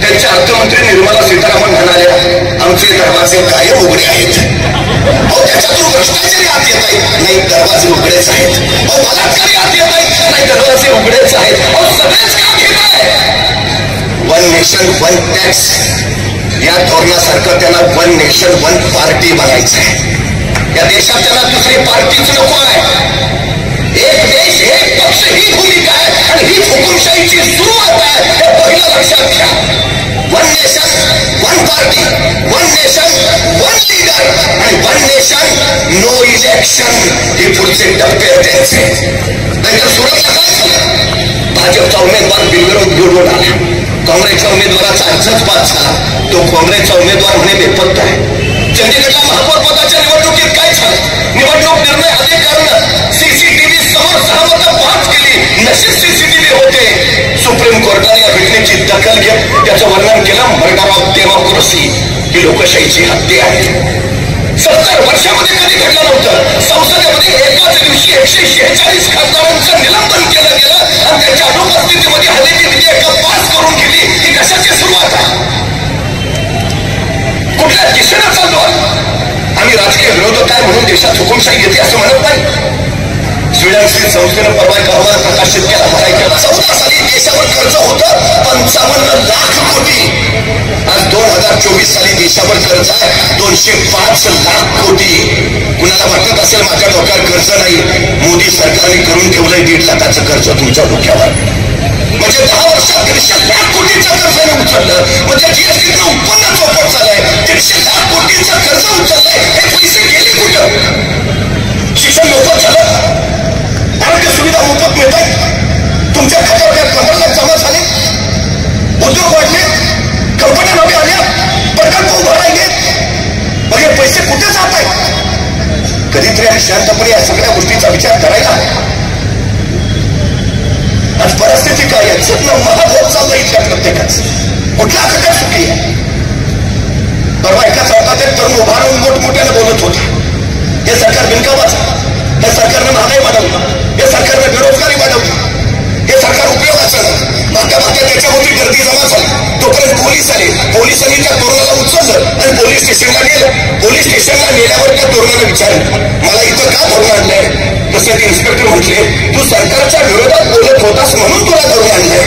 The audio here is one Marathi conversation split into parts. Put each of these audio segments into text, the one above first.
त्यांच्या अर्थमंत्री निर्मला सीतारामन म्हणाल्या, आमचे दरवाजे कायम उघडे आहेत. अहो, त्याच्यातून भ्रष्टाचारी आत येत आहेत, नाही दरवाजे उघडेच आहेत. अहो, बलात्कारी आत येत आहेत, नाही दरवाजे उघडेच आहेत. अहो, सगळेच का घेत आहे? वन नेशन वन टॅक्स या धोरणासारखं त्यांना वन नेशन वन पार्टी बनायचं आहे. या देशात त्यांना दुसरी पार्टीच नको आहे. एक देश एक पक्ष ही भूमिका आहे आणि हीच हुकुमशाहीची सुरुवात आहे, हे पहिलं लक्षात घ्या. One nation one party, one nation one leader आणि वन नेशन नो इलेक्शन हे पुढचे टप्पे आहेत त्यांचे. नाहीतर सुरतला काय झालं? भाजपचा उमेदवार बिनविरोध निवडून आला, काँग्रेसच्या उमेदवाराचा अर्जच पास झाला. तो काँग्रेसचा उमेदवार म्हणे बेपत्ता आहे. चंदीगडला महापौर पदाच्या निवडणुकीत काय झालं? निवडणूक निर्णय अधिकाऱ्यानं सीसीटीव्ही समोर 6 मतं पास केली. नशीब सीसीटीव्ही होते. सुप्रीम कोर्टाने या घटनेची दखल घेत त्याचं वर्णन केलं, मर्डर ऑफ डेमोक्रेसी, ही लोकशाहीची हत्या आहे. 70 वर्षामध्ये कधी घडलं नव्हतं. संसदेमध्ये एकाच दिवशी 146 खासदारांचं निलंबन केलं गेलं आणि त्याच्या अनुपस्थितीमध्ये हल्लीची विधेयकं पास करून गेली. ही कशाची सुरुवात आहे? कुठल्या दिशेनं चाललो आहे? आम्ही राजकीय विरोधक आहे म्हणून देशात हुकुमशाही येते असं म्हणत नाही. स्वीडनशील संस्थेनं परवा एक अहवाल प्रकाशित केला. 14 साली देशावर कर्ज होतं 55 लाख कोटी. आज 2024 साली देशावर कर्ज आहे 205 लाख कोटी. कुणाला वाटत असेल माझ्या डोक्यावर कर्ज नाही, मोदी सरकारने करून ठेवलंय 1.5 लाखाचं कर्ज तुमच्या डोक्यावर. म्हणजे 10 वर्षात 150 लाख कोटीचं कर्ज उचललं. म्हणजे जीएसटीचं उत्पन्न चौपट झालंय. 150 लाख कोटीचं कर्ज उचललंय. हे पैसे गेले कुठं? शिक्षण मोफत झालं, आरोग्य सुविधा मोफत मिळत आहेत, तुमच्या खात्यावर 15 लाख जमा झाले, उद्योग वाढले, कंपन्या नव्या आल्या, प्रकल्प उभं राहिले. मग हे पैसे कुठे जात आहेत? कधीतरी आम्ही शांतपणे या सगळ्या गोष्टीचा विचार करायला. आज परिस्थिती काय आहे? जगणं महाग होत चाललं इथल्या प्रत्येकाच. कुठला घटक सुखी आहे? परवा एका चौकात एक तरुण उभा राहून मोठमोठ्यानं बोलत होता, हे सरकार बिनकामाचं, हे सरकारनं महागाई वाढवली, हे सरकारनं बेरोजगारी वाढवली, हे सरकार उपयोगाचं नाही. मागच्या त्याच्यामध्ये गर्दी जमा झाली. तोपर्यंत पोलीस आले, पोलिसांनी त्या तरुणाला उचललं आणि पोलीस स्टेशनला नेलं. पोलीस स्टेशनला नेल्यावर त्या तरुणाला विचारलं, मला इथं का धरून आणलंय? तसे ते इन्स्पेक्टर म्हटले, तू सरकारच्या विरोधात बोलत होतास म्हणून तुला धरून आणलंय.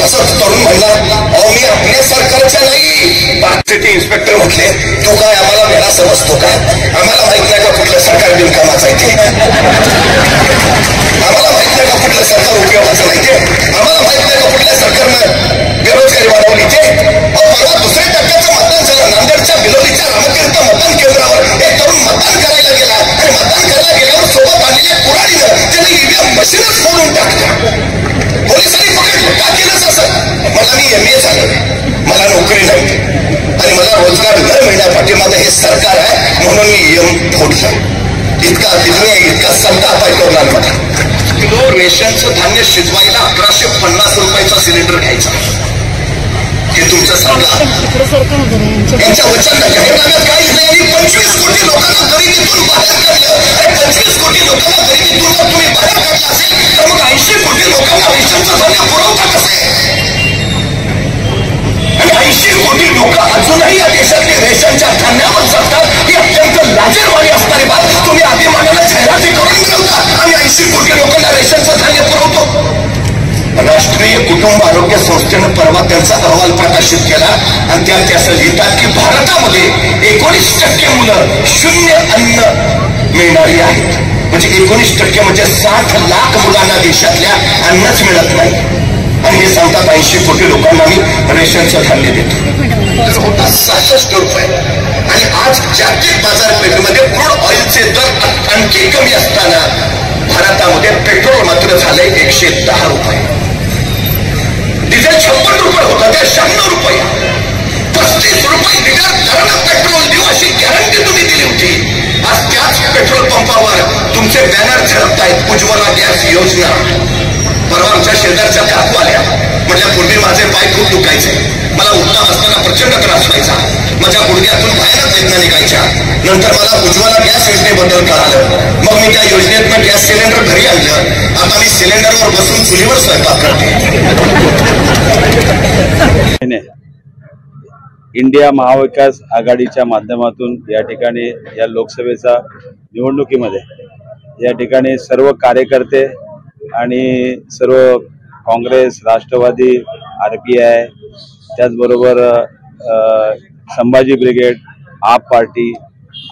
तसंच तरुण म्हणला, अहो मी आपल्या सरकारच्या नाही. ते इन्स्पेक्टर म्हटले, तू काय आम्हाला वेळा समजतो का? आम्हाला माहित नाही का कुठलं सरकार बिनकामाचं आहे ते? आम्हाला माहित नाही का कुठलं सरकार उपयोगाचं नाही ते? आम्हाला माहित नाही का कुठल्या सरकारनं बेरोजगारी वाढवली ते? परवा 2ऱ्या टप्प्याचं मतदान झालं. नांदेडच्या बिलोलीच्या रामतीर्थ मतदान केंद्रावर एक तरुण मतदान करायला गेला आणि मतदान करायला गेल्यावर सोबत आलेल्या कुऱ्हाडीनं त्याने ईव्हीएम मशीनच फोडून टाकलं. पोलिसांनी पकडलं, का केलंच असं? मला मी MA झालं, मला नोकरी नाही आणि मला रोजगार न मिळण्यापाठीमागं हे सरकार आहे म्हणून मी ईव्हीएम फोडलं. इतका निर्णय, इतका संताप आहे तरुणांमध्ये. किलो रेशनचं धान्य शिजवायला 1150 रुपयाचा सिलेंडर घ्यायचा. हे तुमचं सांगा. यांच्या वचन जाहीरनाम्यात काहीच नाही. 25 कोटी लोकांना गरिबीतून बाहेर काढलं आणि 25 कोटी लोकांना गरिबीतून जर तुम्ही बाहेर काढलं असेल तर मग 80 कोटी लोकांना रेशनचं धान्य पुरवठा कसं आहे? आणि 80 कोटी लोक अजूनही या देशातले रेशनच्या धान्यावर जगतात. ही अत्यंत लाजिरवाणी असणारी बात. तुम्ही अभिमानाने जाहिराती करून मिळवता आम्ही 80 कोटी लोकांना रेशनचं धान्य पुरवतो. राष्ट्रीय कुटुंब आरोग्य संस्थेनं परवा त्यांचा अहवाल प्रकाशित केला आणि त्यात असं लिहितात की भारतामध्ये 19% मुलं शून्य अन्न मिळणारी आहेत. म्हणजे 19% म्हणजे 60 लाख मुलांना देशातल्या अन्नच मिळत नाही. आणि हे सांगतात 80 कोटी लोकांना मी रेशनचं धान्य देतो. होता 66 रुपये. आणि आज जागतिक बाजारपेठेमध्ये क्रूड ऑइलचे दर आणखी कमी असताना भारतामध्ये पेट्रोल मात्र झालंय 110 रुपये. डिझेल 56 रुपये होतं, ते 96 रुपये. 35 रुपये लिटर दरानं पेट्रोल देऊ अशी गॅरंटी तुम्ही दिली होती. आज त्याच पेट्रोल पंपावर तुमचे बॅनर झळकतायत, उज्ज्वला गॅस योजना. परवा आमच्या शेजारच्या काकू आल्या, म्हटल्या पूर्वी माझे पाय खूप दुखायचे, मला उठता बसताना प्रचंड त्रास व्हायचा, माझ्या गुडघ्यातून भयानक वेदना निघायच्या. नंतर मला उज्ज्वला गॅस योजनेबद्दल कळालं. मग मी त्या योजनेतनं गॅस सिलेंडर घरी आणलं. आता मी सिलेंडरवर बसून चुलीवर स्वयंपाक करते. इंडिया महाविकास आघाडीच्या माध्यमातून या ठिकाणी या लोकसभेचा निवडणुकीमध्ये या ठिकाणी सर्व कार्यकर्ते आणि सर्व काँग्रेस, राष्ट्रवादी, RPI, त्याचबरोबर संभाजी ब्रिगेड, आप पार्टी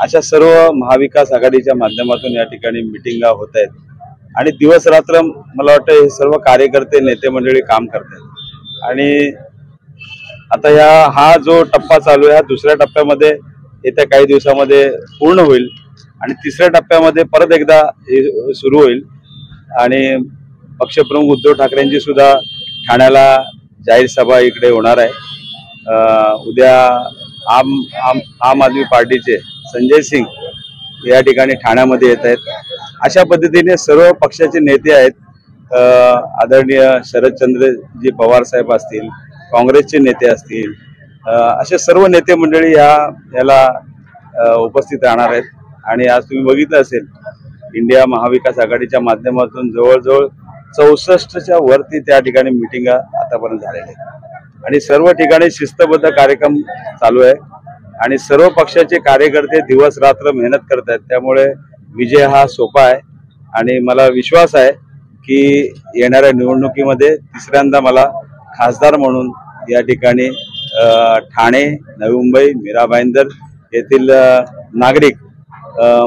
अशा सर्व महाविकास आघाडीच्या माध्यमातून या ठिकाणी मिटिंगा होत आहेत आणि दिवस रात्र मला वाटतं हे सर्व कार्यकर्ते, नेते मंडळी काम करतात आणि आता हा जो टप्पा चालू आहे, हा दुसऱ्या टप्प्यामध्ये येत्या काही दिवसामध्ये पूर्ण होईल आणि तिसऱ्या टप्प्यामध्ये परत एकदा सुरू होईल आणि पक्षप्रमुख उद्धव ठाकरेंची सुद्धा ठाण्याला जाहीर सभा इकडे होणार आहे। उद्या आम आदमी पार्टीचे संजय सिंग या ठिकाणी ठाण्यामध्ये येत आहेत। अशा पद्धतीने सर्व पक्षाचे नेते आहेत, आदरणीय शरदचंद्रजी पवार साहेब असतील, काँग्रेसचे नेते असतील, असे सर्व नेते मंडळी याला उपस्थित राहणार आहेत आणि आज तुम्ही बघितलं असेल इंडिया महाविकास आघाडीच्या माध्यमातून जवळजवळ 64च्या वरती त्या ठिकाणी मिटिंगा आतापर्यंत झालेल्या आहेत आणि सर्व ठिकाणी शिस्तबद्ध कार्यक्रम चालू आहे आणि सर्व पक्षाचे कार्यकर्ते दिवस रात्र मेहनत करत आहेत। त्यामुळे विजय हा सोपा आहे आणि मला विश्वास आहे की येणाऱ्या निवडणुकीमध्ये तिसऱ्यांदा मला खासदार म्हणून या ठिकाणी ठाणे, नवी मुंबई, मीरा भाईंदर येथील नागरिक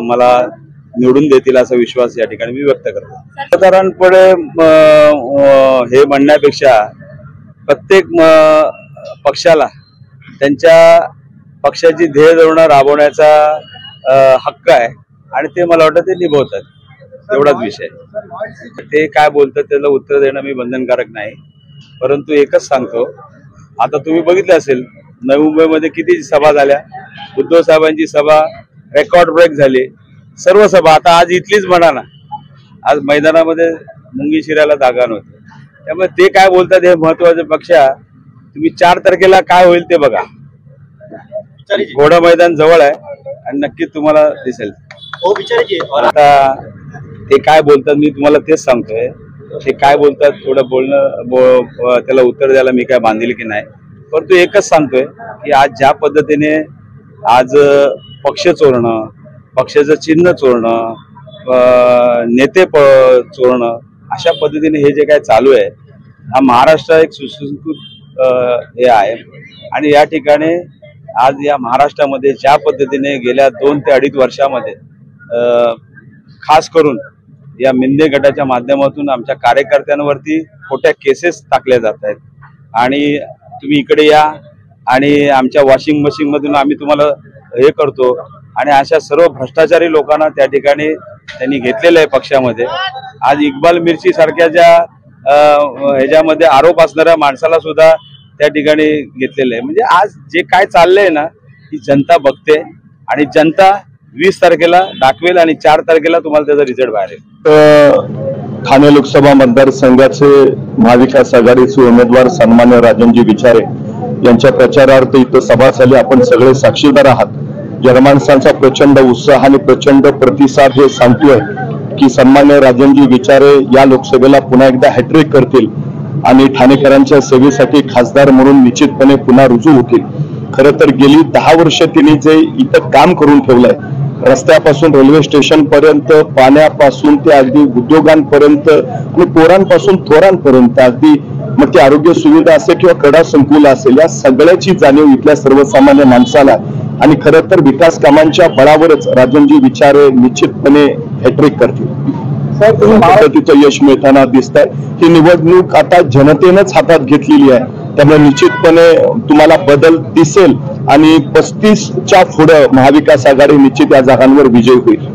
मला निवडून देतील असा विश्वास या ठिकाणी मी व्यक्त करतो। साधारणपणे हे म्हणण्यापेक्षा प्रत्येक पक्षाला त्यांच्या पक्षाची ध्येय धोरणं राबवण्याचा हक्क आहे आणि ते मला वाटतं ते निभवतात, एवढाच विषय। ते काय बोलतात त्याला उत्तर देणं मी बंधनकारक नाही, परंतु एकच सांगतो, आता तुम्ही बघितलं असेल नवी मुंबईमध्ये किती सभा झाल्या, उद्धव साहेबांची सभा रेकॉर्ड ब्रेक झाली, सर्व सभा। आता आज इथलीच म्हणा ना, आज मैदानामध्ये मुंगी शिरायला जागा नव्हती, त्यामुळे ते काय बोलतात हे महत्वाचं पेक्षा तुम्ही 4 तारखेला काय होईल ते बघा। घोडा मैदान जवळ आहे आणि नक्कीच तुम्हाला दिसेल। आता ते काय बोलतात मी तुम्हाला तेच सांगतोय, ते काय बोलतात थोडं बोलणं त्याला उत्तर द्यायला मी काय बांधील की नाही, परंतु एकच सांगतोय की आज ज्या पद्धतीने आज पक्ष चोरणं, पक्षाचं चिन्ह चोरणं, नेते चोरणं, अशा पद्धतीने हे जे काय चालू आहे, हा महाराष्ट्र एक सुसंस्कृत हे आहे आणि या ठिकाणी आज या महाराष्ट्रामध्ये ज्या पद्धतीने गेल्या 2 ते 2.5 वर्षामध्ये खास करून या मिंदे गटाच्या माध्यमातून आमच्या कार्यकर्त्यांवरती खोट्या केसेस टाकल्या जात आहेत आणि तुम्ही इकडे या आणि आमच्या वॉशिंग मशीन मधून आम्ही तुम्हाला हे करतो आणि अशा सर्व भ्रष्टाचारी लोकांना त्या ठिकाणी त्यांनी घेतलेलं आहे पक्षामध्ये। आज इक्बाल मिर्ची सारख्या ज्या ह्याच्यामध्ये आरोप असणाऱ्या माणसाला सुद्धा त्या ठिकाणी घेतलेलं आहे। म्हणजे आज जे काय चाललंय ना, ती जनता बघते आणि जनता 20 तारखेला दाखवेल आणि 4 तारखेला तुम्हाला त्याचा रिझल्ट बाहेर येईल। ठाणे लोकसभा मतदारसंघाचे महाविकास आघाडीचे उमेदवार सन्मान्य राजनजी विचारे यांच्या प्रचारार्थ इथं सभा झाली। आपण सगळे साक्षीदार आहात। जनमानसांचा प्रचंड उत्साह आणि प्रचंड प्रतिसाद हे सांगतोय की सन्मान्य राजनजी विचारे या लोकसभेला पुन्हा एकदा हॅट्रिक करतील आणि ठाणेकरांच्या सेवेसाठी खासदार म्हणून निश्चितपणे पुन्हा रुजू होतील। खरं तर गेली 10 वर्ष त्यांनी जे इथं काम करून ठेवलंय, रस्त्यापासून रेल्वे स्टेशन पर्यंत, पाण्यापासून ते अगदी उद्योगांपर्यंत आणि पोरांपासून थोरांपर्यंत, अगदी मग ते आरोग्य सुविधा असेल किंवा क्रीडा संकुल असेल, या सगळ्याची जाणीव इथल्या सर्वसामान्य माणसाला आणि खरं तर विकास कामांच्या बळावरच राजनजी विचारे निश्चितपणे हॅट्रिक करतील। पद्धतीचं यश मिळताना दिसत आहे। ही निवडणूक आता जनतेनंच हातात घेतलेली आहे, त्यामुळे निश्चितपणे तुम्हाला बदल दिसेल आणि 35च्या पुढे महाविकास आघाडी निश्चित या जागांवर विजय होईल।